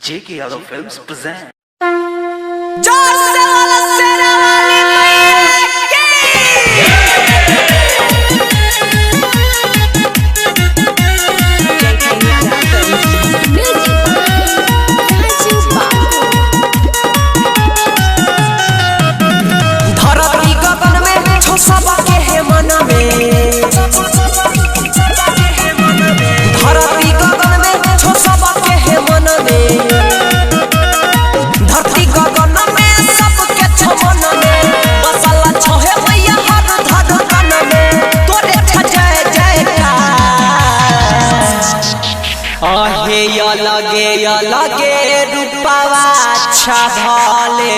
J.K. Yadav Films present. लगे रूपवा अच्छा भले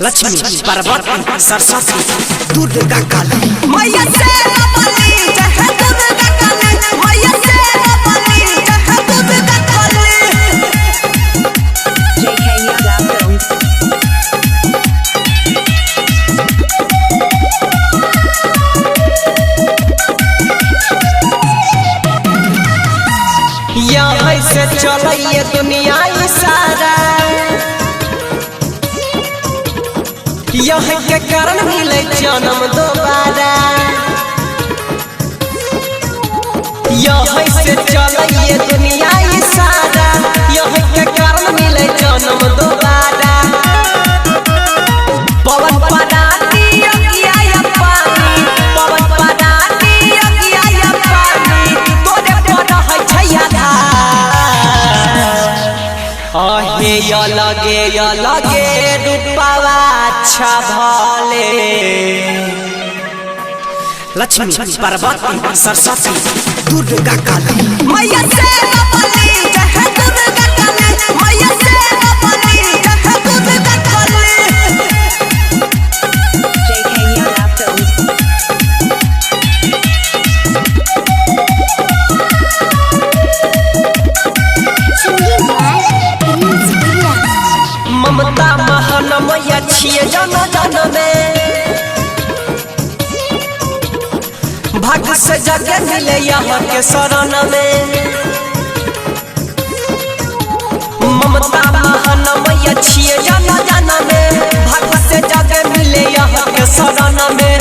लक्ष्मी पार्वती सरस्वती दुर्गा काली मैया से बली जय दुर्गा काली मैया से बली जय Durga Kali. J.K. Yadav Films. यहाँ से चलिए दुनिया सारा यहाँ के कारण मिले जन्म दोबारा। यहाँ से चलिए दुनिया सारा यहाँ के कारण मिले जन्म दोबारा। पवन पराती अगिया पानी पवन पराती अगिया पानी तोरे पर है छैया लगे रूपवा अच्छा भले लक्ष्मी पार्वती सरस्वती दुर्गा काली मैया से बली जय दुर्गा काली मैया से बली जय Durga Kali. J.K. Yadav Films. ममता महान मैया छिए जन जन में भाग्य से जगह मिले यहाँ के शरण में। ममता महान मैया छिए जन जन में भाग्य से जगह मिले यहाँ के शरण में।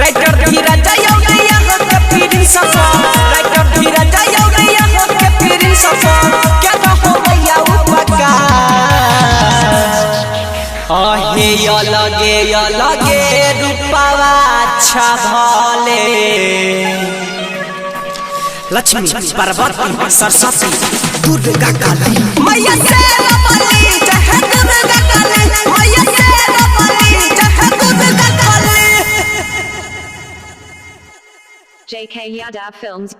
राइटर धीरज जाओगे यहाँ के पीरी सफा राइटर धीरज जाओगे यहाँ के पीरी सफा क्या कहो मैया उपकार। लगे रूपवा अच्छा भले लक्ष्मी पार्वती सरस्वती दुर्गा काली मैया से बली जय दुर्गा काली मैया से बली जय Durga Kali. J.K. Yadav Films.